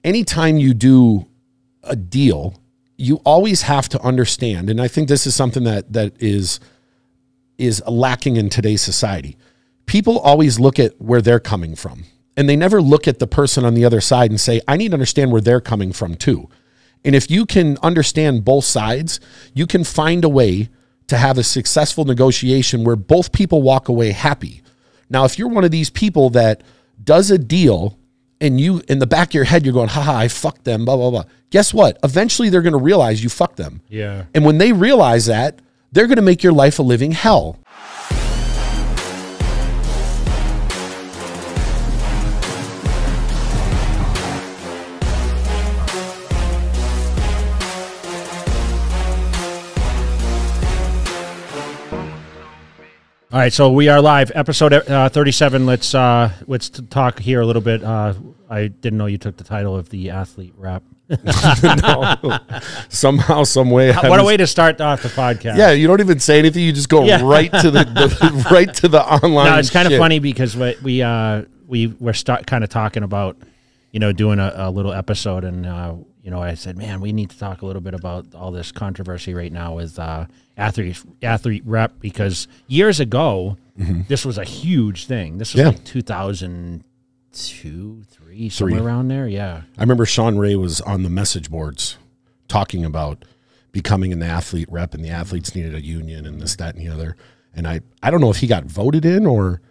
anytime you do a deal, you always have to understand, and I think this is something that is lacking in today's society. People always look at where they're coming from, and they never look at the person on the other side and say, I need to understand where they're coming from too. And if you can understand both sides, you can find a way to have a successful negotiation where both people walk away happy. Now, if you're one of these people that does a deal and you, in the back of your head, you're going, haha, I fucked them, blah, blah, blah. Guess what? Eventually they're going to realize you fucked them. Yeah. And when they realize that, they're going to make your life a living hell. All right, so we are live, episode 37. Let's talk here a little bit. I didn't know you took the title of the athlete rep. No, somehow, some way. What a way to start off the podcast. Yeah, you don't even say anything. You just go right to the right to the online. No, it's kind of funny because we're kind of talking about, doing a little episode, and I said, man, we need to talk a little bit about all this controversy right now with athlete rep, because years ago, this was a huge thing. This was like 2002, 3, somewhere around there. Yeah. I remember Sean Ray was on the message boards talking about becoming an athlete rep, and the athletes needed a union and this, that, and the other. And I don't know if he got voted in or...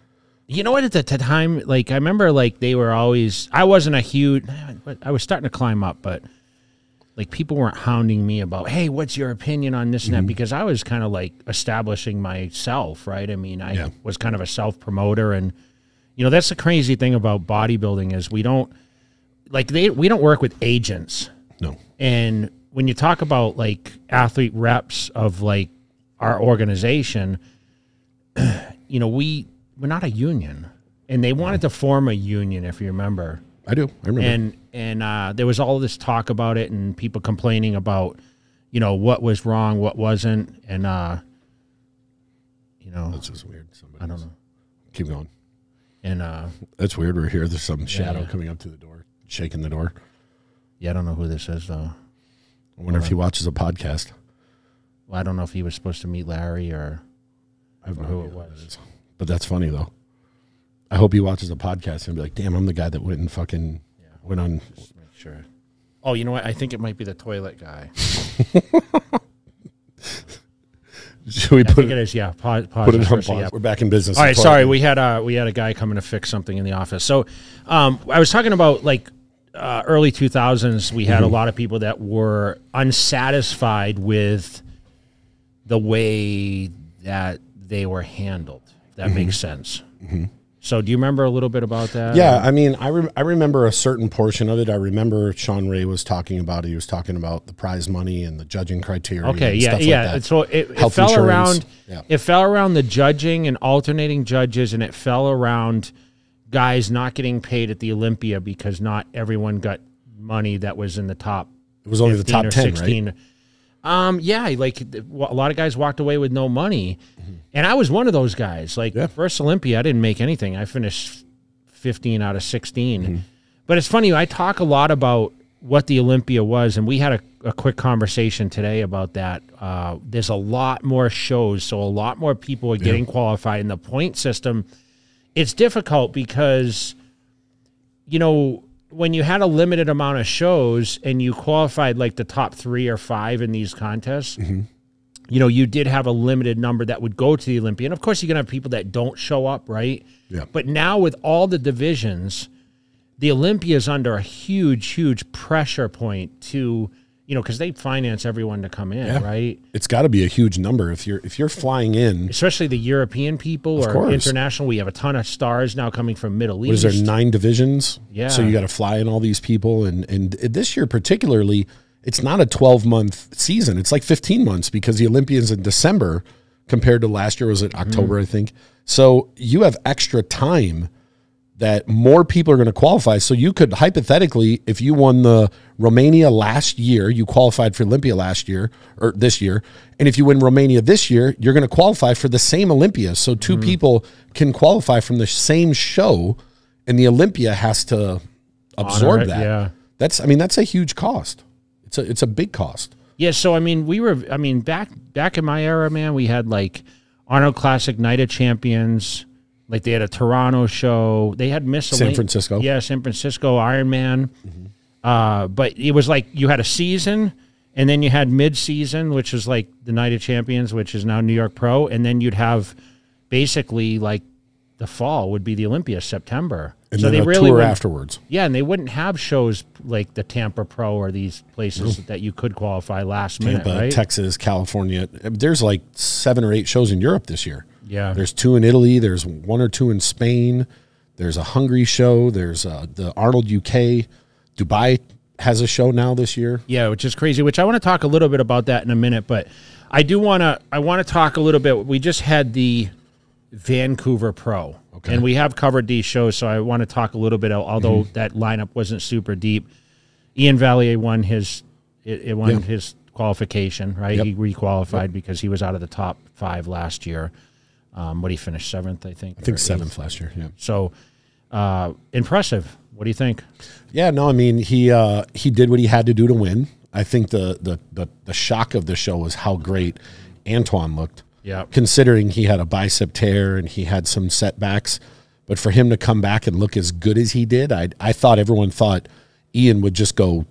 You know what, at the time, I remember, they were always... I wasn't a huge... I was starting to climb up, but... people weren't hounding me about, hey, what's your opinion on this and that? Because I was kind of establishing myself, right? I mean, I was kind of a self-promoter, and that's the crazy thing about bodybuilding is we don't work with agents. No. And when you talk about athlete reps of our organization, we're not a union, and they wanted to form a union, if you remember. I do. I remember. And there was all this talk about it, and people complaining about, what was wrong, what wasn't, and that's just weird. I don't know. Keep going. And that's weird. We're here. There's some shadow coming up to the door, shaking the door. Yeah, I don't know who this is though. I wonder if he watches a podcast. Well, I don't know if he was supposed to meet Larry or I don't know who it was. But that's funny though. I hope he watches a podcast and be like, damn, I'm the guy that went and fucking went on. Just make sure. Oh, you know what? I think it might be the toilet guy. Should we put it? It is, yeah. Pause put it on pause. Yeah. We're back in business. All right, sorry. We had a guy coming to fix something in the office. So I was talking about early 2000s. We had a lot of people that were unsatisfied with the way that they were handled. If that makes sense. So do you remember a little bit about that? Yeah, I mean, I remember a certain portion of it. I remember Sean Ray was talking about it. He was talking about the prize money and the judging criteria. Okay, and stuff yeah. Like that. So it fell around. Yeah. It fell around the judging and alternating judges, and it fell around guys not getting paid at the Olympia because not everyone got money that was in the top. It was only the top 10, 16. Right? Yeah, a lot of guys walked away with no money, and I was one of those guys. First Olympia, I didn't make anything. I finished 15 out of 16. But it's funny, I talk a lot about what the Olympia was, and we had a quick conversation today about that. There's a lot more shows, so a lot more people are getting qualified in the point system. It's difficult because, when you had a limited amount of shows and you qualified the top 3 or 5 in these contests, you did have a limited number that would go to the Olympia. And of course, you're going to have people that don't show up, right? Yeah. But now with all the divisions, the Olympia is under a huge, huge pressure point to, because they finance everyone to come in, right? It's got to be a huge number if you're flying in, especially the European people or international. We have a ton of stars now coming from Middle East. What is there, 9 divisions? Yeah. So you got to fly in all these people, and this year particularly, it's not a 12-month season. It's 15 months because the Olympians in December compared to last year was it October, I think. So you have extra time that more people are going to qualify. So you could hypothetically, if you won the Romania last year, you qualified for Olympia last year or this year. And if you win Romania this year, you're going to qualify for the same Olympia. So 2 people can qualify from the same show, and the Olympia has to absorb that. Yeah. That's a huge cost. It's a big cost. Yeah, so back in my era, man, we had like Arnold Classic Night of Champions. Like they had a Toronto show. They had San Francisco. Yeah, San Francisco Ironman. But it was like you had a season, and then you had mid-season, which was like the Night of Champions, which is now New York Pro, and then you'd have basically like the fall would be the Olympia, September. And so then a tour afterwards. Yeah, and they wouldn't have shows like the Tampa Pro or these places that you could qualify last minute, right? Texas, California. There's like 7 or 8 shows in Europe this year. Yeah. There's 2 in Italy. There's 1 or 2 in Spain. There's a Hungary show. There's the Arnold UK. Dubai has a show now this year. Yeah, which is crazy, which I want to talk a little bit about that in a minute, but I want to talk a little bit. We just had the Vancouver Pro. Okay. And we have covered these shows, so I want to talk a little bit, although that lineup wasn't super deep. Ian Valliere won his qualification, right? Yep. He requalified because he was out of the top 5 last year. But he finished 7th, I think. I think 7th last year, yeah. So impressive. What do you think? Yeah, no, I mean, he did what he had to do to win. I think the shock of the show was how great Antoine looked. Yeah. Considering he had a bicep tear and he had some setbacks. But for him to come back and look as good as he did, I thought everyone thought Ian would just go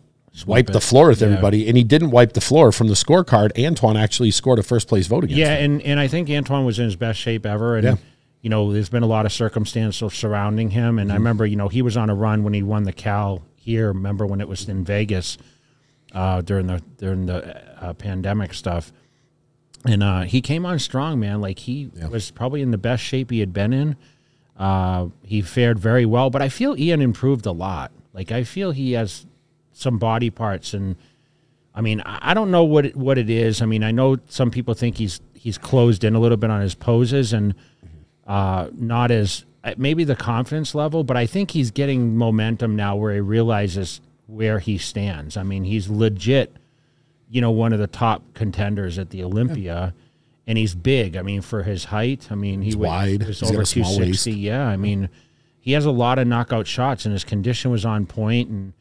wipe the floor with everybody. And he didn't wipe the floor. From the scorecard, Antoine actually scored a first-place vote against him. And I think Antoine was in his best shape ever. And, you know, there's been a lot of circumstance surrounding him. And I remember, you know, he was on a run when he won the Cal here. Remember when it was in Vegas during the pandemic stuff. And he came on strong, man. Like he was probably in the best shape he had been in. He fared very well, but I feel Ian improved a lot. Like I feel he has some body parts, and I mean, I don't know what it is. I mean, I know some people think he's closed in a little bit on his poses and not as maybe the confidence level, but I think he's getting momentum now where he realizes where he stands. I mean, he's legit, you know, one of the top contenders at the Olympia, and he's big. I mean, for his height, I mean, he was over 260. Yeah, I mean, he has a lot of knockout shots, and his condition was on point. And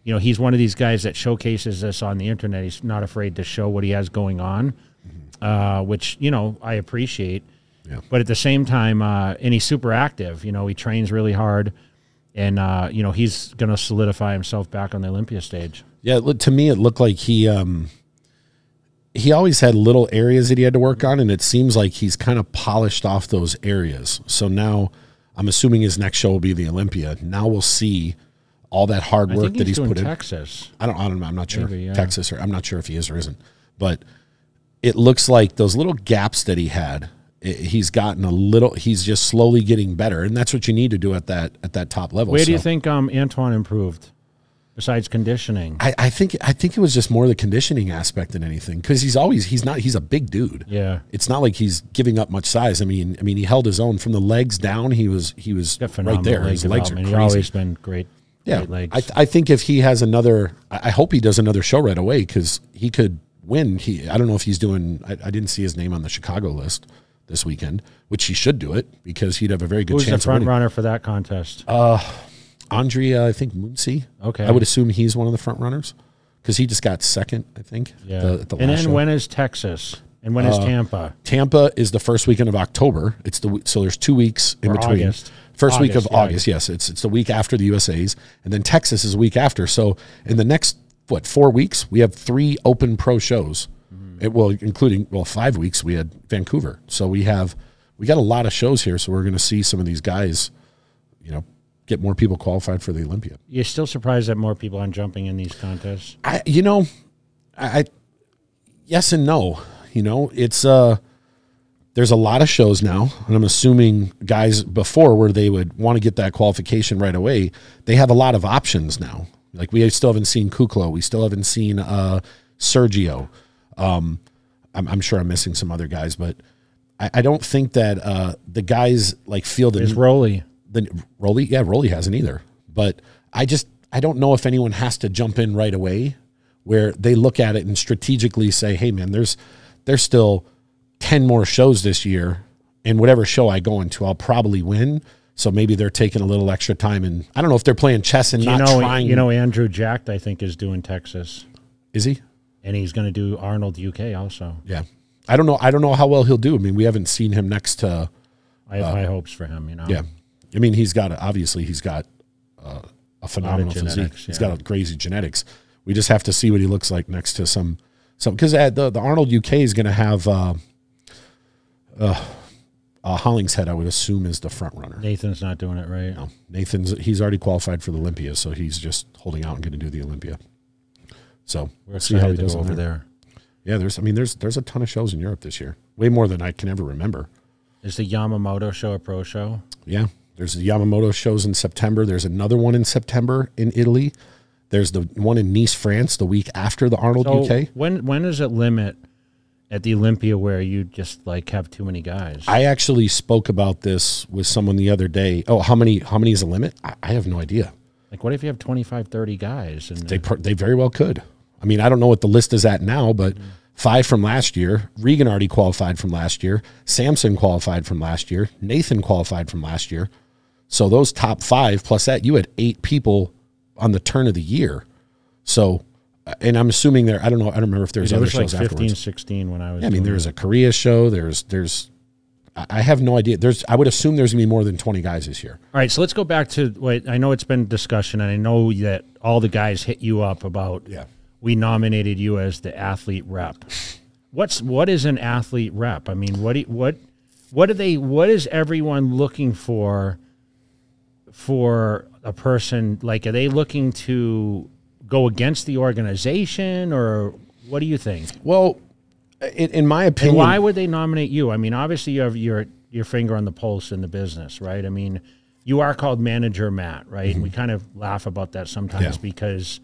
you know, he's one of these guys that showcases this on the internet. He's not afraid to show what he has going on, which you know I appreciate. Yeah. But at the same time, and he's super active. You know, he trains really hard, and you know, he's going to solidify himself back on the Olympia stage. Yeah, to me, it looked like he always had little areas that he had to work on, and it seems like he's kind of polished off those areas. So now I'm assuming his next show will be the Olympia. Now we'll see all that hard work that he's put in. Texas. I don't know. I'm not sure. Maybe, Texas, or I'm not sure if he is or isn't. But it looks like those little gaps that he had, he's gotten a little. He's just slowly getting better, and that's what you need to do at that top level. Where do you think Antoine improved? Besides conditioning, I think it was just more the conditioning aspect than anything, because he's a big dude. Yeah, it's not like he's giving up much size. I mean he held his own from the legs down. He was right there. His legs are crazy. He's always been great. Yeah, great legs. I think if he has another, I hope he does another show right away, because he could win. I don't know if he's doing. I didn't see his name on the Chicago list this weekend, which he should do it, because he'd have a very good chance. Who's the front runner for that contest? Andrea, I think Muncie. Okay. I would assume he's one of the front runners, because he just got second, I think. Yeah. And then show. When is Texas? And when is Tampa? Tampa is the first weekend of October. So there's 2 weeks in between. August. First week of August, yes. It's the week after the USA's, and then Texas is a week after. So in the next 4 weeks, we have 3 open pro shows. Including 5 weeks we had Vancouver. So we got a lot of shows here. So we're going to see some of these guys, you know, get more people qualified for the Olympia. You're still surprised that more people aren't jumping in these contests? Yes and no. You know, it's there's a lot of shows now, and I'm assuming guys before, where they would want to get that qualification right away, they have a lot of options now. Like we still haven't seen Kuklo, we still haven't seen Sergio. I'm sure I'm missing some other guys, but I don't think that the guys like feel the. There's Rolly. Rolly hasn't either. But I don't know if anyone has to jump in right away, where they look at it and strategically say, hey man, there's still 10 more shows this year, and whatever show I go into, I'll probably win. So maybe they're taking a little extra time, and I don't know if they're playing chess and not trying. Andrew Jack, I think, is doing Texas. Is he? And he's going to do Arnold UK also. Yeah. I don't know how well he'll do. I mean, we haven't seen him next to. I have high hopes for him, Yeah. I mean, he's got a phenomenal physique. Yeah. He's got crazy genetics. We just have to see what he looks like next to some because the Arnold UK is going to have Hollingshead, I would assume, is the front runner. Nathan's not doing it right. No, he's already qualified for the Olympia, so he's just holding out and going to do the Olympia. So we'll see how he does over there. Yeah, there's a ton of shows in Europe this year, way more than I can ever remember. Is the Yamamoto show a pro show? Yeah, there's the Yamamoto shows in September. There's another one in September in Italy. There's the one in Nice, France, the week after the Arnold UK. When does it limit at the Olympia where you just like have too many guys? I actually spoke about this with someone the other day. Oh, how many is the limit? I have no idea. Like, what if you have 25, 30 guys? And they very well could. I mean, I don't know what the list is at now, but 5 from last year. Regan already qualified from last year. Samson qualified from last year. Nathan qualified from last year. So those top 5 plus that, you had 8 people on the turn of the year. So, and I'm assuming I don't remember if there's other shows like 15, afterwards. 16 when I was. Yeah, I mean, there's a Korea show. I have no idea. I would assume there's going to be more than 20 guys this year. All right, so let's go back to what I know it's been discussion, and I know that all the guys hit you up about. Yeah. We nominated you as the athlete rep. What is an athlete rep? I mean, what is everyone looking for a person? Like, are they looking to go against the organization, or what do you think? Well, in my opinion, and why would they nominate you? I mean, obviously you have your finger on the pulse in the business, right? I mean, you are called Manager Matt, right? And we kind of laugh about that sometimes because,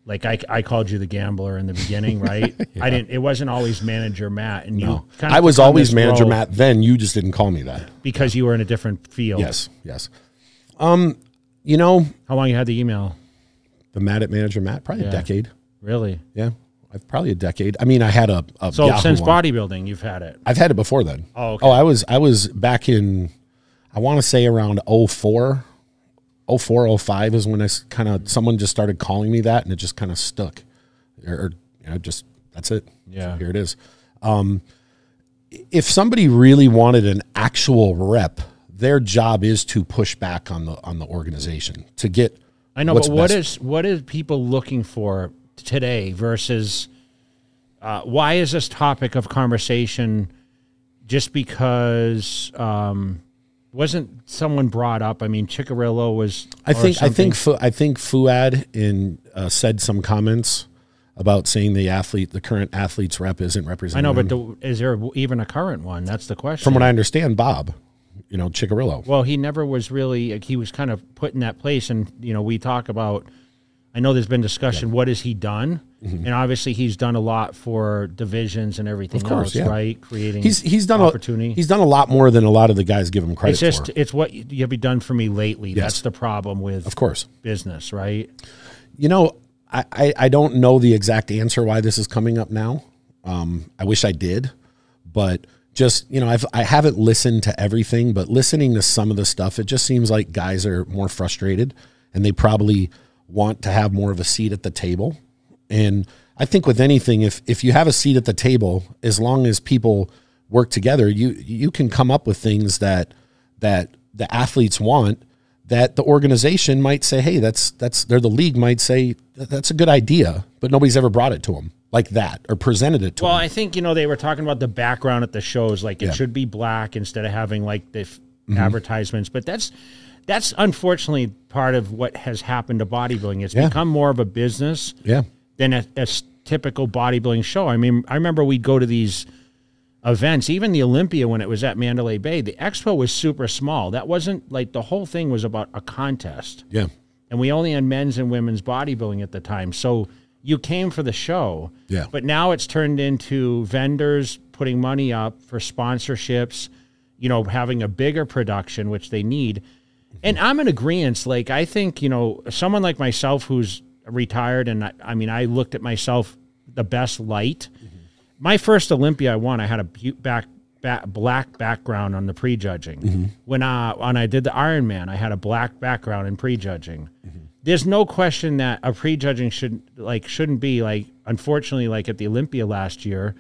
like, I called you the gambler in the beginning, right? It wasn't always Manager Matt, and you. Kind of I was always Manager Matt. Then you just didn't call me that because you were in a different field. Yes. You know, how long you had the email? The Matt at Manager Matt, probably a decade. Really? Yeah. Probably a decade. I mean, I had a so Yahoo since one. bodybuilding, you've had it. I've had it before then. Oh, okay. Oh, I was back in, I want to say around 04, 05 is when someone just started calling me that, and it just kind of stuck. Or just that's it. Yeah. So here it is. If somebody really wanted an actual rep, their job is to push back on the organization to get. I know, but what is people looking for today versus why is this topic of conversation just because wasn't someone brought up? I mean, Chickarillo was. I think Fuad said some comments about saying the current athlete's rep isn't representing. I know, but is there even a current one? That's the question. From what I understand, Bob. Chickarillo. Well, he never was really. He was kind of put in that place, and we talk about. I know there's been discussion. What has he done? And obviously, he's done a lot for divisions and everything else, right? Creating he's done opportunity. He's done a lot more than a lot of the guys give him credit for. It's what you have done for me lately. Yes. That's the problem with, of course, business, right? I don't know the exact answer why this is coming up now. I wish I did, but. Just, I haven't listened to everything, but listening to some of the stuff, it just seems like guys are more frustrated and they probably want to have more of a seat at the table. And I think with anything, if you have a seat at the table, as long as people work together, you can come up with things that the athletes want, that the organization might say, hey, they're the league might say that's a good idea, but nobody's ever brought it to them. Like that, or presented it to them. Well, I think, they were talking about the background at the shows, like it should be black instead of having like the advertisements. But that's unfortunately part of what has happened to bodybuilding. It's become more of a business than a typical bodybuilding show. I mean, I remember we'd go to these events, even the Olympia when it was at Mandalay Bay. The expo was super small. That wasn't like the whole thing was about a contest. Yeah. And we only had men's and women's bodybuilding at the time. So you came for the show, but now it's turned into vendors putting money up for sponsorships, having a bigger production, which they need. And I'm in agreement. Like, I think, someone like myself who's retired, and I looked at myself the best light. My first Olympia I won, I had a back black background on the prejudging. When I did the Ironman, I had a black background in prejudging. There's no question that a prejudging shouldn't be like, unfortunately, like at the Olympia last year,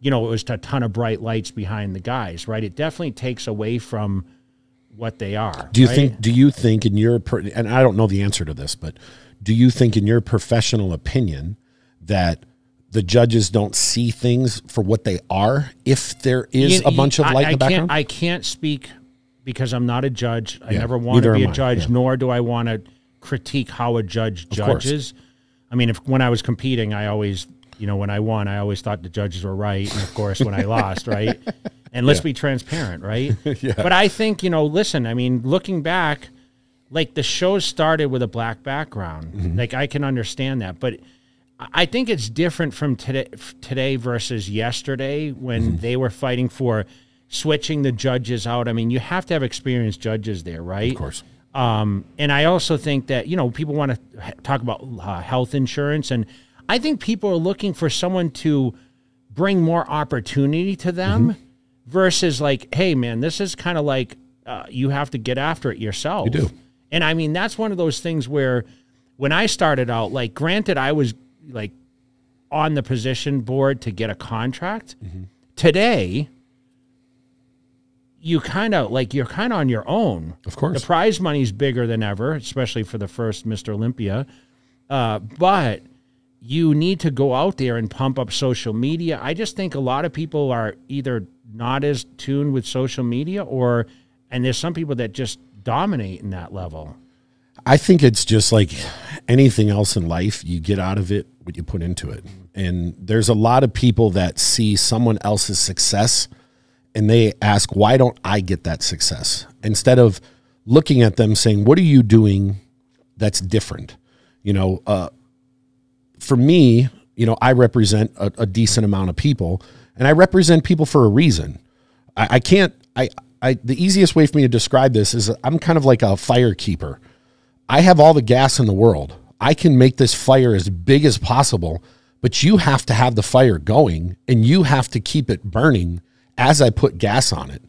you know, it was a ton of bright lights behind the guys, right? It definitely takes away from what they are. Do you think in your, and I don't know the answer to this, but do you think in your professional opinion that the judges don't see things for what they are if there is a bunch of light in the background? I can't speak because I'm not a judge. I never want to be a judge, nor do I want to critique how a judge judges. I mean, when I was competing, I always, you know, when I won, I always thought the judges were right. And of course, when I lost, right? And let's be transparent, right? But I think, you know, listen, I mean, looking back, like the show started with a black background. Like I can understand that. But I think it's different from today versus yesterday when they were fighting for switching the judges out. I mean, you have to have experienced judges there, right? Of course. And I also think that, you know, people want to talk about health insurance. And I think people are looking for someone to bring more opportunity to them versus like, hey, man, this is kind of like you have to get after it yourself. You do. And I mean, that's one of those things where when I started out, like, granted, I was like on the position board to get a contract. Today, you're kind of on your own. Of course. The prize money's bigger than ever, especially for the first Mr. Olympia. But you need to go out there and pump up social media. I just think a lot of people are either not as tuned with social media and there's some people that just dominate in that level. I think it's just like anything else in life. You get out of it what you put into it. And there's a lot of people that see someone else's success and they ask, why don't I get that success? Instead of looking at them saying, what are you doing that's different? You know, for me, you know, I represent a decent amount of people and I represent people for a reason. The easiest way for me to describe this is I'm kind of like a fire keeper. I have all the gas in the world. I can make this fire as big as possible, but you have to have the fire going and you have to keep it burning as I put gas on it.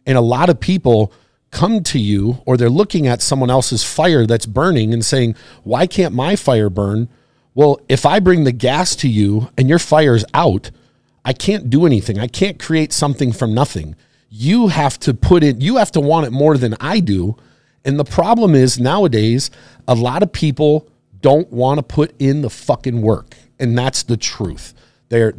And a lot of people come to you or they're looking at someone else's fire that's burning and saying, why can't my fire burn? Well, if I bring the gas to you and your fire's out, I can't do anything. I can't create something from nothing. You have to you have to want it more than I do. And the problem is nowadays, a lot of people don't want to put in the fucking work. And that's the truth. They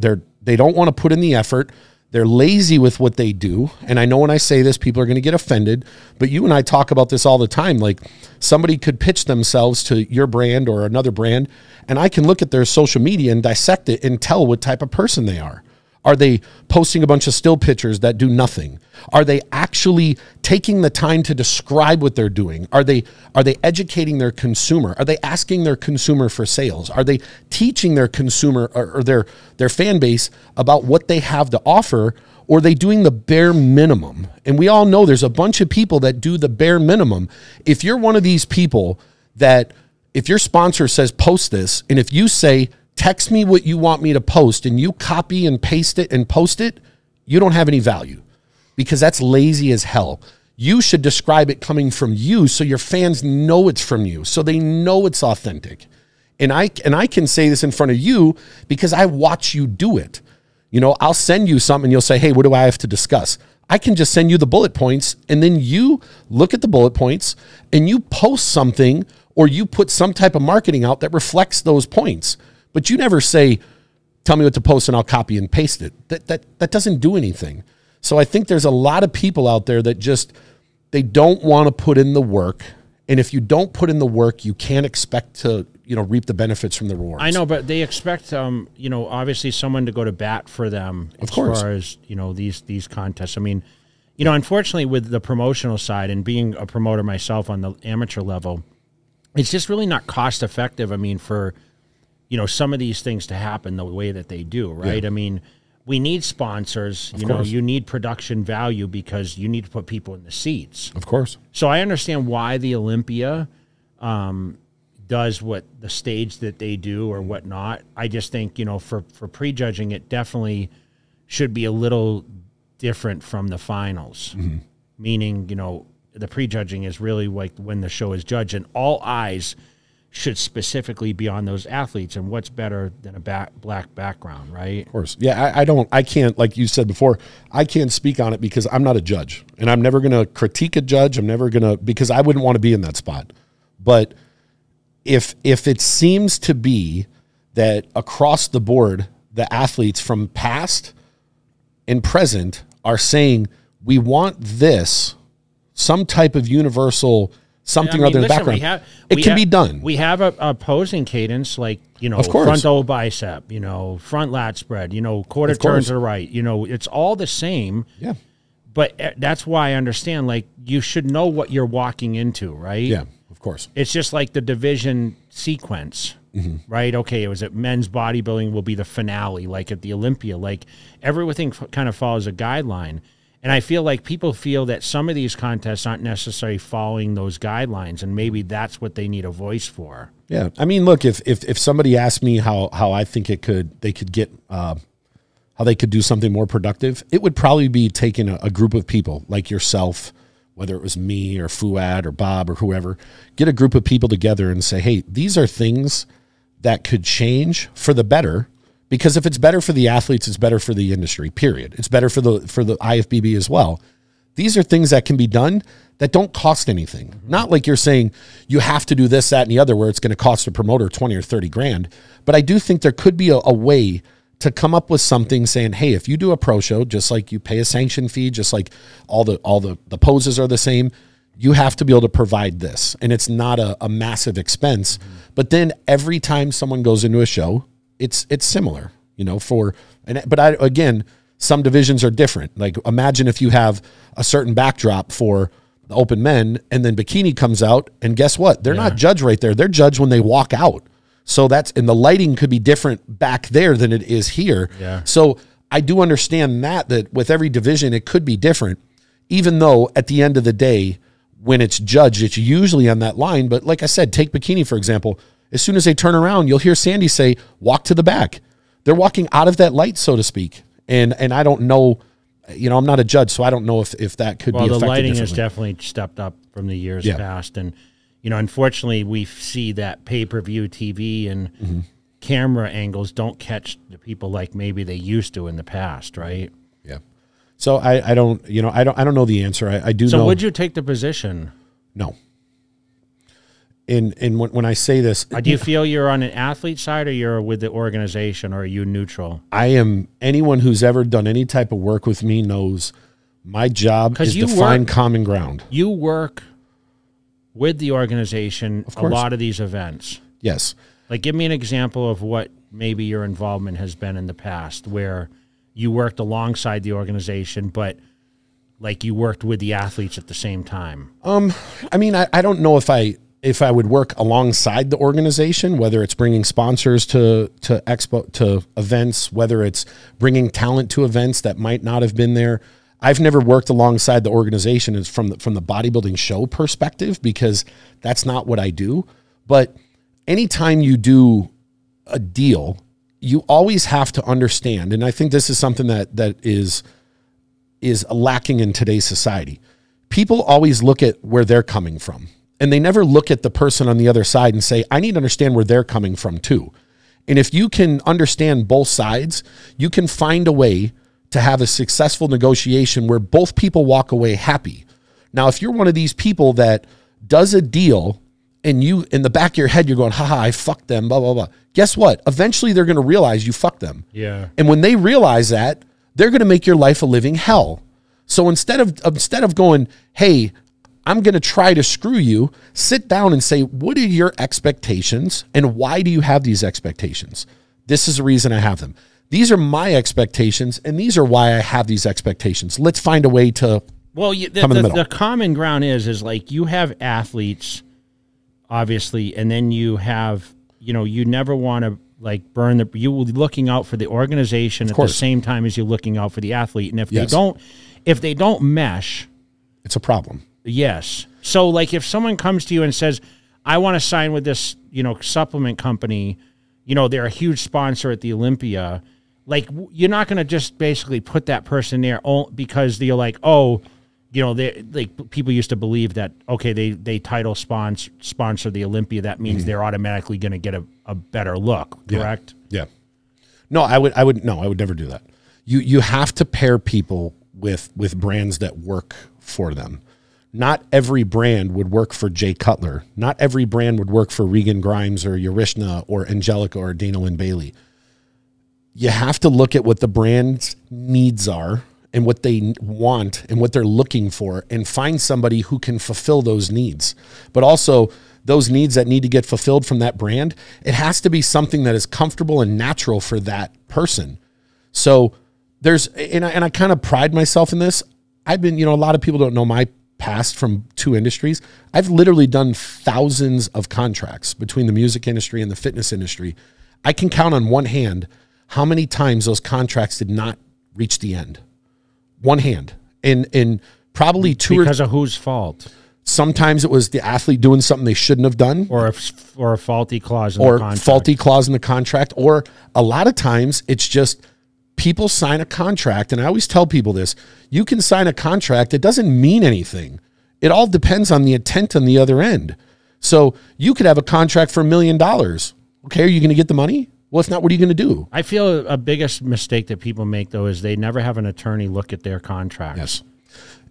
don't want to put in the effort. They're lazy with what they do. And I know when I say this, people are going to get offended, but you and I talk about this all the time. Like somebody could pitch themselves to your brand or another brand, and I can look at their social media and dissect it and tell what type of person they are. Are they posting a bunch of still pictures that do nothing? Are they actually taking the time to describe what they're doing? Are they educating their consumer? Are they asking their consumer for sales? Are they teaching their consumer or their fan base about what they have to offer? Or are they doing the bare minimum? And we all know there's a bunch of people that do the bare minimum. If you're one of these people that if your sponsor says post this, and if you say, text me what you want me to post, and you copy and paste it and post it, you don't have any value because that's lazy as hell. You should describe it coming from you so your fans know it's from you, so they know it's authentic. And I can say this in front of you because I watch you do it. You know, I'll send you something and you'll say, hey, what do I have to discuss? I can just send you the bullet points and then you look at the bullet points and you post something or you put some type of marketing out that reflects those points. But you never say, tell me what to post and I'll copy and paste it. That doesn't do anything. So I think there's a lot of people out there that just, they don't want to put in the work. And if you don't put in the work, you can't expect to, you know, reap the benefits from the rewards. I know, but they expect, you know, obviously someone to go to bat for them as far as, you know, these contests. I mean, you know, unfortunately with the promotional side and being a promoter myself on the amateur level, it's just really not cost effective. I mean, for, you know, some of these things to happen the way that they do, right? Yeah. I mean, we need sponsors, you know, you need production value because you need to put people in the seats. Of course. So I understand why the Olympia does what the stage that they do or whatnot. I just think, you know, for prejudging, it definitely should be a little different from the finals, meaning, you know, the prejudging is really like when the show is judged, and all eyes should specifically be on those athletes. And what's better than a black background, right? Of course. Yeah, I can't, like you said before, I can't speak on it because I'm not a judge, and I'm never going to critique a judge. I'm never going to, because I wouldn't want to be in that spot. But if it seems to be that across the board, the athletes from past and present are saying, we want this, some type of universal something other than background. It can be done. We have a posing cadence, like, you know, frontal bicep, you know, front lat spread, you know, quarter turn to the right, you know, it's all the same. Yeah. But that's why I understand, like, you should know what you're walking into, right? Yeah, of course. It's just like the division sequence, right? Okay, it was at men's bodybuilding will be the finale, like at the Olympia. Like, everything kind of follows a guideline. And I feel like people feel that some of these contests aren't necessarily following those guidelines, and maybe that's what they need a voice for. Yeah, I mean, look, if somebody asked me how I think they could get how they could do something more productive, it would probably be taking a group of people like yourself, whether it was me or Fuad or Bob or whoever, get a group of people together and say, hey, these are things that could change for the better. Because if it's better for the athletes, it's better for the industry, period. It's better for the IFBB as well. These are things that can be done that don't cost anything. Not like you're saying you have to do this, that, and the other where it's going to cost a promoter 20 or 30 grand. But I do think there could be a way to come up with something saying, hey, if you do a pro show, just like you pay a sanction fee, just like all the poses are the same, you have to be able to provide this. And it's not a massive expense. But then every time someone goes into a show, it's similar, you know, again, some divisions are different. Like, imagine if you have a certain backdrop for the open men and then bikini comes out, and guess what? They're not judged right there. They're judged when they walk out. So and the lighting could be different back there than it is here. Yeah. So I do understand that with every division, it could be different, even though at the end of the day, when it's judged, it's usually on that line. But like I said, take bikini, for example. As soon as they turn around, you'll hear Sandy say, walk to the back. They're walking out of that light, so to speak. And I don't know, you know, I'm not a judge, so I don't know if that could be affected. Well, the lighting has definitely stepped up from the years past. And, you know, unfortunately, we see that pay-per-view TV and camera angles don't catch the people like maybe they used to in the past, right? Yeah. So I don't, you know, I don't know the answer. I do know. So would you take the position? No. And when I say this, do you feel you're on an athlete side, or you're with the organization, or are you neutral? I am. Anyone who's ever done any type of work with me knows my job is to find common ground. You work with the organization a lot of these events. Yes. Like, give me an example of what maybe your involvement has been in the past, where you worked alongside the organization, but like you worked with the athletes at the same time. I mean, I don't know if I would work alongside the organization, whether it's bringing sponsors to events, whether it's bringing talent to events that might not have been there. I've never worked alongside the organization from the bodybuilding show perspective, because that's not what I do. But anytime you do a deal, you always have to understand, and I think this is something that is lacking in today's society. People always look at where they're coming from. And they never look at the person on the other side and say, I need to understand where they're coming from too. And if you can understand both sides, you can find a way to have a successful negotiation where both people walk away happy. Now, if you're one of these people that does a deal and you, in the back of your head, you're going, haha, I fucked them, blah, blah, blah. Guess what? Eventually they're going to realize you fucked them. Yeah. And when they realize that, they're going to make your life a living hell. So instead of going, hey, I'm going to try to screw you, sit down and say, what are your expectations and why do you have these expectations? This is the reason I have them. These are my expectations and these are why I have these expectations. Let's find a way to come in the middle. The common ground is like you have athletes, obviously, and then you have, you know, you never want to like burn you will be looking out for the organization at the same time as you're looking out for the athlete. And if they don't mesh, it's a problem. Yes. So like if someone comes to you and says, I want to sign with this, you know, supplement company, you know, they're a huge sponsor at the Olympia, Like, you're not going to just basically put that person there because you're like, oh, you know, they like people used to believe that, okay, they title sponsor the Olympia. That means they're automatically going to get a better look. Correct? Yeah. No, I would never do that. You have to pair people with brands that work for them. Not every brand would work for Jay Cutler. Not every brand would work for Regan Grimes or Yarishna or Angelica or Dana Lynn Bailey. You have to look at what the brand's needs are and what they want and what they're looking for and find somebody who can fulfill those needs. But also those needs that need to get fulfilled from that brand, it has to be something that is comfortable and natural for that person. So and I kind of pride myself in this. I've been, a lot of people don't know my past from 2 industries. I've literally done thousands of contracts between the music industry and the fitness industry. I can count on one hand how many times those contracts did not reach the end. One hand. And probably 2 because of whose fault? Sometimes it was the athlete doing something they shouldn't have done. Or a faulty clause in the contract. Or faulty clause in the contract. Or a lot of times it's just people sign a contract. And I always tell people this. You can sign a contract. It doesn't mean anything. It all depends on the intent on the other end. So you could have a contract for $1 million. Okay, are you going to get the money? Well, if not, what are you going to do? I feel a biggest mistake that people make, though, is they never have an attorney look at their contracts.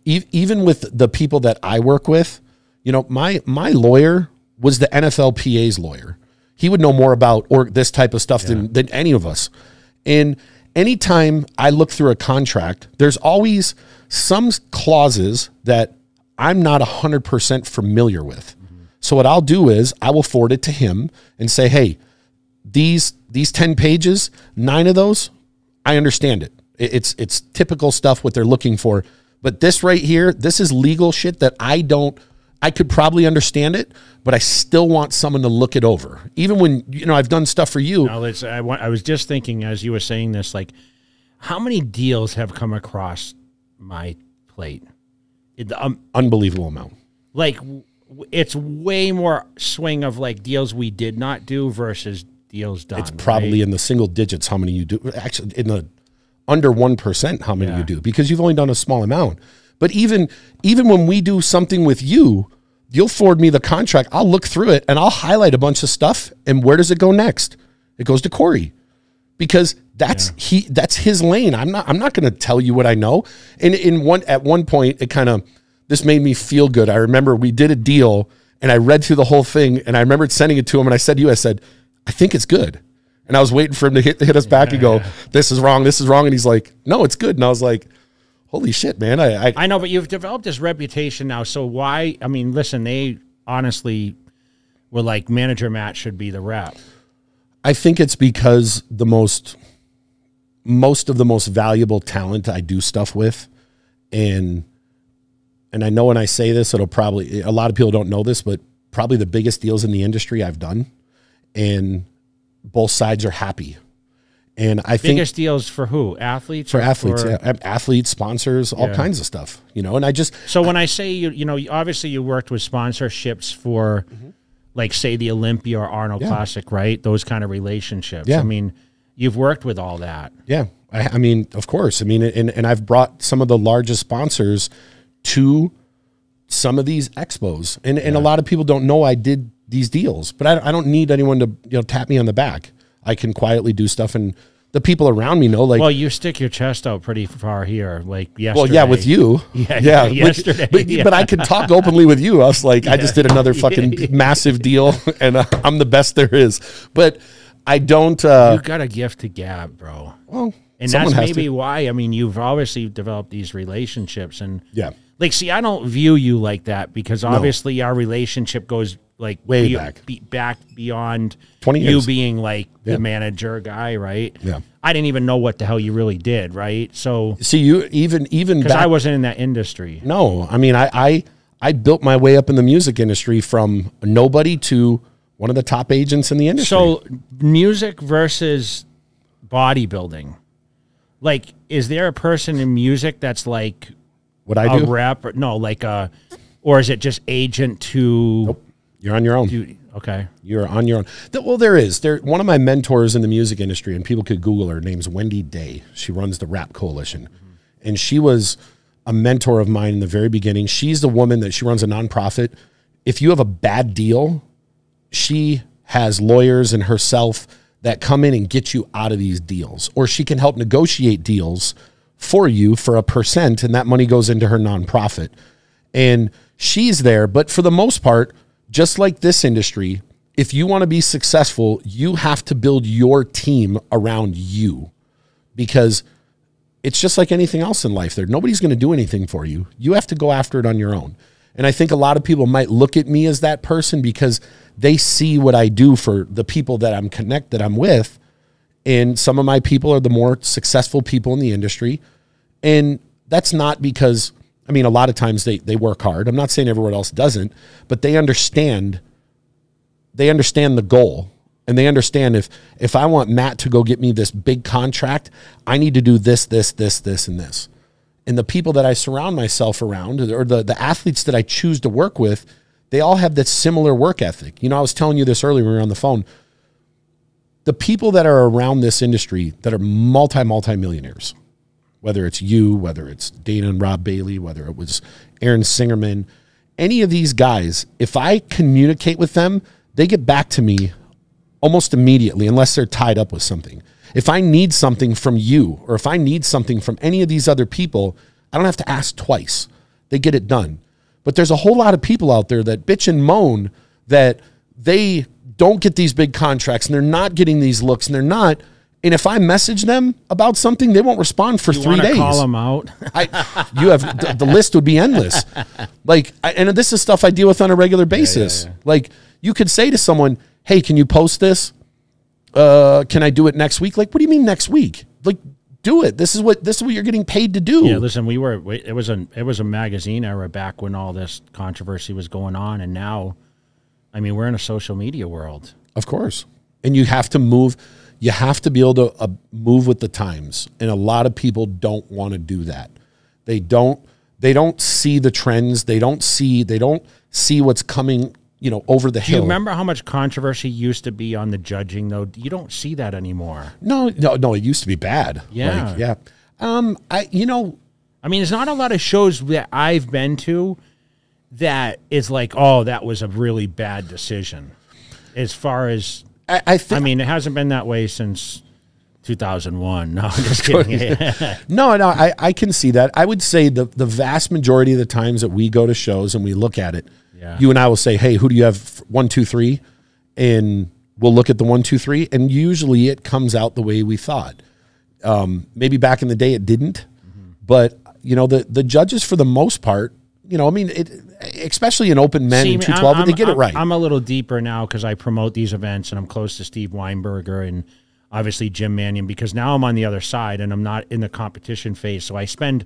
Yes. Even with the people that I work with, my lawyer was the NFLPA's lawyer. He would know more about this type of stuff than any of us. And anytime I look through a contract, there's always some clauses that I'm not 100% familiar with. So what I'll do is I will forward it to him and say, hey, these 10 pages, 9 of those, I understand it. It's typical stuff, what they're looking for. But this right here, this is legal shit that I could probably understand it, but I still want someone to look it over. Even when, I've done stuff for you. Now, I was just thinking as you were saying this, like, how many deals have come across my plate? Unbelievable amount. Like, it's way more swing of like deals we did not do versus deals done. It's probably in the single digits how many you do. Actually, in the under 1% how many you do, because you've only done a small amount. But even when we do something with you, you'll forward me the contract. I'll look through it and I'll highlight a bunch of stuff. And where does it go next? It goes to Corey, because that's his lane. I'm not going to tell you what I know. And at one point, this made me feel good. I remember we did a deal and I read through the whole thing and I remembered sending it to him. And I said, I think it's good. And I was waiting for him to hit us back and go, this is wrong. And he's like, no, it's good. And I was like, holy shit, man. I know, but you've developed this reputation now. So why? I mean, listen, they honestly were like, manager Matt should be the rep. I think it's because most of the most valuable talent I do stuff with. And I know when I say this, a lot of people don't know this, but probably the biggest deals in the industry I've done. And both sides are happy. And I think biggest deals for who? Athletes? For athletes, athletes, sponsors, all kinds of stuff, and so when I say, obviously you worked with sponsorships for like say the Olympia or Arnold Classic, right? Those kind of relationships. Yeah. I mean, you've worked with all that. Yeah. I mean, of course. I mean, and I've brought some of the largest sponsors to some of these expos. And a lot of people don't know I did these deals, but I don't need anyone to tap me on the back. I can quietly do stuff, and the people around me know. Like, well, you stick your chest out pretty far here, like yesterday. Well, yeah, with you, yesterday. But I could talk openly with you. I was like, I just did another fucking massive deal, and I'm the best there is. But I don't. You got a gift to gab, bro. Well, and that's maybe why. I mean, you've obviously developed these relationships, and like, see, I don't view you like that because obviously our relationship goes like way back beyond 20 years. You being like the manager guy, right? Yeah. I didn't even know what the hell you really did, right? So see, you even because I wasn't in that industry. No, I mean, I built my way up in the music industry from nobody to one of the top agents in the industry. So music versus bodybuilding, like, is there a person in music that's like what I do? Rep? Or, no, like or is it just agent to? Nope. You're on your own. Okay. You're on your own. Well, there is. One of my mentors in the music industry, and people could Google her, name's Wendy Day. She runs the Rap Coalition. And she was a mentor of mine in the very beginning. She's the woman that she runs a nonprofit. If you have a bad deal, she has lawyers and herself that come in and get you out of these deals. Or she can help negotiate deals for you for a %, and that money goes into her nonprofit. And she's there. But for the most part, just like this industry, if you want to be successful, you have to build your team around you, because it's just like anything else in life. Nobody's going to do anything for you. You have to go after it on your own. And I think a lot of people might look at me as that person because they see what I do for the people that I'm with. And some of my people are the more successful people in the industry. And that's not because, I mean, a lot of times they work hard. I'm not saying everyone else doesn't, but they understand the goal. And they understand if I want Matt to go get me this big contract, I need to do this, and this. And the people that I surround myself around, or the athletes that I choose to work with, they all have that similar work ethic. You know, I was telling you this earlier when we were on the phone. The people that are around this industry that are multi-millionaires, whether it's you, whether it's Dana and Rob Bailey, whether it was Aaron Singerman, any of these guys, if I communicate with them, they get back to me almost immediately, unless they're tied up with something. If I need something from you, or if I need something from any of these other people, I don't have to ask twice. They get it done. But there's a whole lot of people out there that bitch and moan that they don't get these big contracts and they're not getting these looks and they're not. And if I message them about something, they won't respond for 3 days. Call them out. The list would be endless. And this is stuff I deal with on a regular basis. Yeah. Like, you could say to someone, hey, can you post this? Can I do it next week? Like, what do you mean next week? Like, do it. This is what you're getting paid to do. Yeah, listen, it was a magazine era back when all this controversy was going on, and now, I mean, we're in a social media world. Of course. And you have to move. You have to be able to move with the times. And a lot of people don't want to do that. They don't see the trends. They don't see what's coming, over the hill. Do you remember how much controversy used to be on the judging, though? You don't see that anymore. No, it used to be bad. Yeah. I mean, there's not a lot of shows that I've been to that is like, oh, that was a really bad decision. As far as, I mean, it hasn't been that way since 2001. No, I'm just kidding. No, I can see that. I would say the vast majority of the times that we go to shows and we look at it, you and I will say, hey, who do you have 1, 2, 3? And we'll look at the 1, 2, 3. And usually it comes out the way we thought. Maybe back in the day it didn't. But, the judges for the most part, especially in open men and 212, they get it right. I'm a little deeper now because I promote these events and I'm close to Steve Weinberger and obviously Jim Mannion, because now I'm on the other side and I'm not in the competition phase. So I spend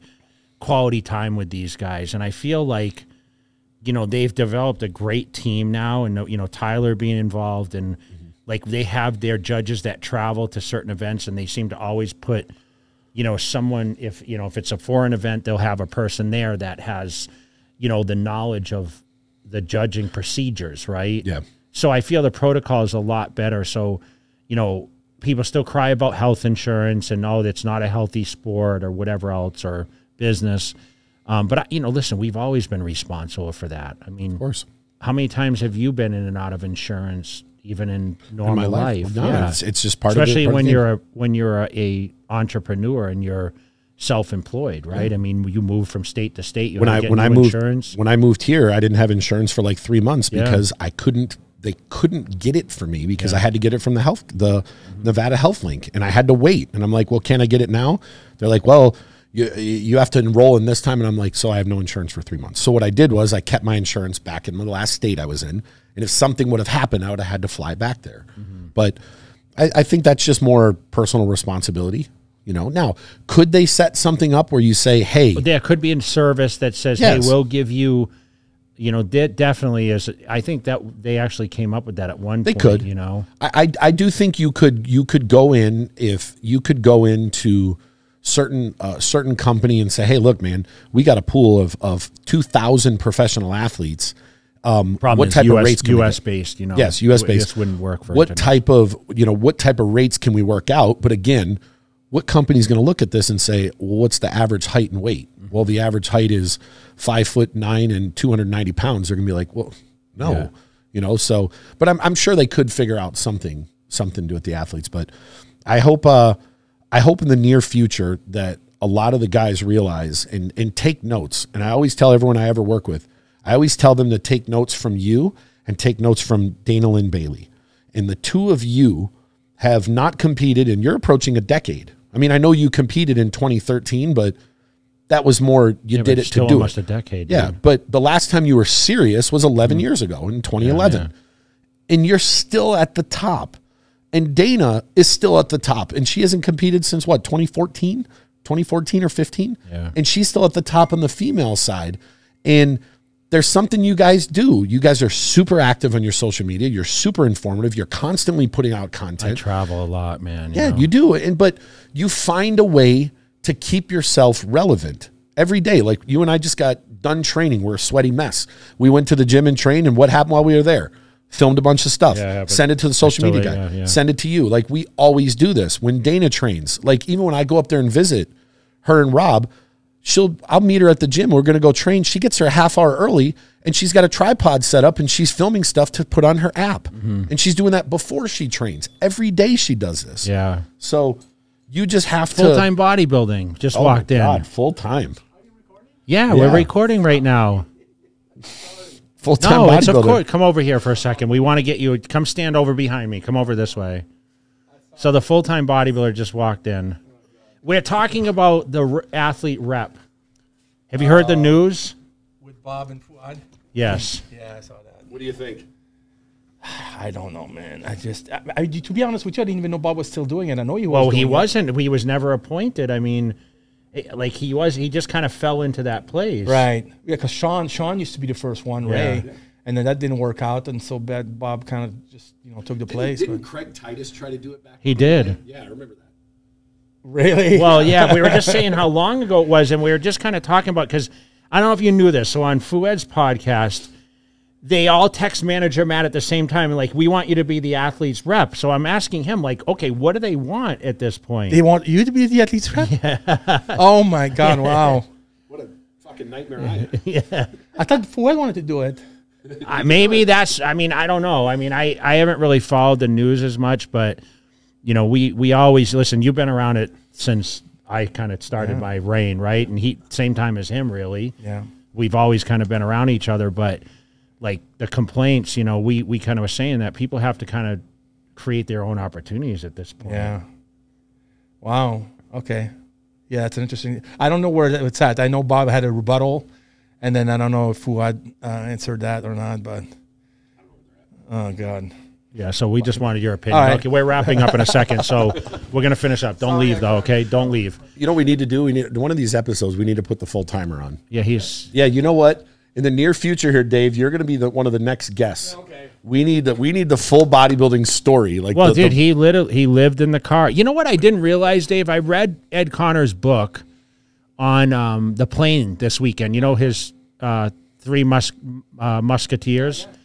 quality time with these guys. And I feel like, they've developed a great team now, and, Tyler being involved, and like they have their judges that travel to certain events, and they seem to always put, someone, if it's a foreign event, they'll have a person there that has, the knowledge of the judging procedures, right? Yeah. So I feel the protocol is a lot better. So, people still cry about health insurance and, oh, it's not a healthy sport or whatever else, or business. But, listen, we've always been responsible for that. I mean, of course. How many times have you been in and out of insurance, even in normal life? No, yeah. It's just part especially of it. Especially when you're a entrepreneur and you're self-employed, right? Yeah. I mean, you move from state to state. You when I moved here, I didn't have insurance for like 3 months because they couldn't get it for me because I had to get it from the Nevada Health Link, and I had to wait. And I'm like, well, can I get it now? They're like, well, you have to enroll in this time. And I'm like, so I have no insurance for 3 months. So what I did was I kept my insurance back in the last state I was in. And if something would have happened, I would have had to fly back there. But I think that's just more personal responsibility. Now, could they set something up where you say, hey, well, there could be a service that says, hey, we'll give you, definitely is. I think that they actually came up with that at one point. They could, I do think you could go in, if you could go into certain company and say, hey, look, man, we got a pool of 2,000 professional athletes. what type of rates can US based, you know. Yes, US based. This wouldn't work for what type of rates can we work out? But again, what company is going to look at this and say, well, what's the average height and weight? Well, the average height is 5'9" and 290 pounds. They're going to be like, well, no, so, but I'm sure they could figure out something to do with the athletes. But I hope in the near future that a lot of the guys realize and take notes. And I always tell everyone I ever work with, I always tell them to take notes from you and take notes from Dana Lynn Bailey. And the two of you have not competed, and you're approaching a decade. I mean, I know you competed in 2013, but that was more, you did it to do almost it. A decade. Yeah, but the last time you were serious was 11 years ago in 2011. Yeah. And you're still at the top. And Dana is still at the top. And she hasn't competed since what, 2014 or 15? Yeah. And she's still at the top on the female side. And there's something you guys do. You guys are super active on your social media. You're super informative. You're constantly putting out content. I travel a lot, man. Yeah, you do. But you find a way to keep yourself relevant every day. Like you and I just got done training. We're a sweaty mess. We went to the gym and trained, and what happened while we were there? Filmed a bunch of stuff. Send it to the social media guy. Send it to you. Like we always do this. When Dana trains, like even when I go up there and visit her and Rob, I'll meet her at the gym. We're going to go train. She gets her a half hour early, and she's got a tripod set up, and she's filming stuff to put on her app. And she's doing that before she trains. Every day she does this. Yeah. So you just have full-time bodybuilding. Just walked in. Full-time. Yeah, we're recording right now. Full-time bodybuilder. It's of course. Come over here for a second. We want to get you. Come stand over behind me. Come over this way. So the full-time bodybuilder just walked in. We're talking about the athlete rep. Have you heard the news? With Bob and Fuad? Yes. Yeah, I saw that. What do you think? I don't know, man. To be honest with you, I didn't even know Bob was still doing it. I know he was. Well, he wasn't. He was never appointed. I mean, like he was. He just kind of fell into that place. Right. Yeah, because Sean used to be the first one, Ray. Yeah. And then that didn't work out, and so Bob kind of just took the place. Didn't Craig Titus try to do it back? He did. Yeah, I remember that. Really? Well, yeah, we were just saying how long ago it was, and we were just kind of talking about, because I don't know if you knew this. So on Fuad's podcast, they all text manager Matt at the same time, like, we want you to be the athlete's rep. So I'm asking him, like, okay, what do they want at this point? They want you to be the athlete's rep? Yeah. Oh, my God, wow. What a fucking nightmare I had. Yeah. I thought Fuad wanted to do it. Maybe that's, I mean, I don't know. I mean, I haven't really followed the news as much, but we always listen. You've been around it since I kind of started my reign, right? And he same time as him, really. Yeah. We've always kind of been around each other, but like the complaints, we kind of were saying that people have to kind of create their own opportunities at this point. Yeah. Wow. Okay. Yeah, that's an interesting. I don't know where it's at. I know Bob had a rebuttal, and then I don't know if Fuad answered that or not, but oh God. Yeah, so we just wanted your opinion. Right. Okay, we're wrapping up in a second, so we're going to finish up. Don't leave, though, okay? Don't leave. You know what we need to do? We need one of these episodes, we need to put the full-timer on. Yeah, Yeah, you know what? In the near future here, Dave, you're going to be one of the next guests. Okay. We need the full bodybuilding story. Like, well, he lived in the car. You know what I didn't realize, Dave? I read Ed Connor's book on the plane this weekend. His Three Musketeers. Yeah.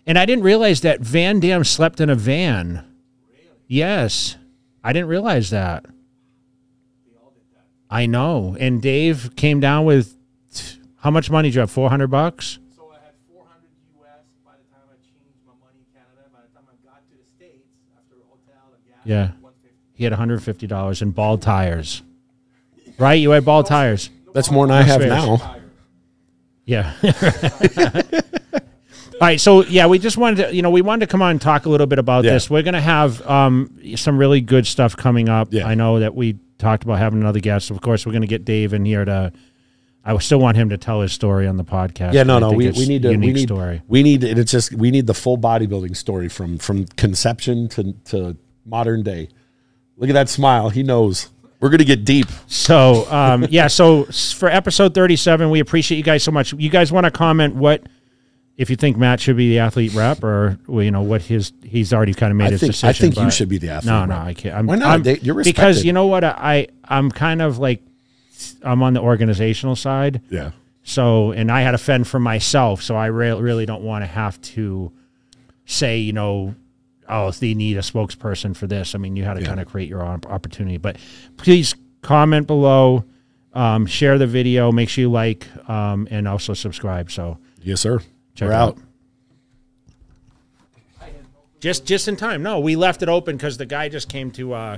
And I didn't realize that Van Damme slept in a van. Really? Yes. I didn't realize that. They all did that. I know. And Dave came down with, how much money did you have, $400? So I had $400 US by the time I changed my money in Canada. By the time I got to the States, after a hotel and gas, yeah. He had $150 in bald tires. Right? You had bald tires. That's more than I have now. Yeah. All right, so yeah, we just wanted to, we wanted to come on and talk a little bit about this. We're going to have some really good stuff coming up. Yeah. I know that we talked about having another guest. Of course, we're going to get Dave in here I still want him to tell his story on the podcast. Yeah, no, we need story. We need the full bodybuilding story from conception to modern day. Look at that smile. He knows. We're going to get deep. So, so for episode 37, we appreciate you guys so much. You guys want to comment if you think Matt should be the athlete rep, or what he's already kind of made his decision. I think you should be the athlete rep. No, I can't. Why not? You're respected. Because you know what? I'm kind of like, I'm on the organizational side. Yeah. So, and I had to fend for myself. So I really don't want to have to say, you know, oh, they need a spokesperson for this. I mean, you had to kind of create your own opportunity. But please comment below, share the video, make sure you like, and also subscribe. So yes, sir. Check it out. Just in time. No, we left it open because the guy just came to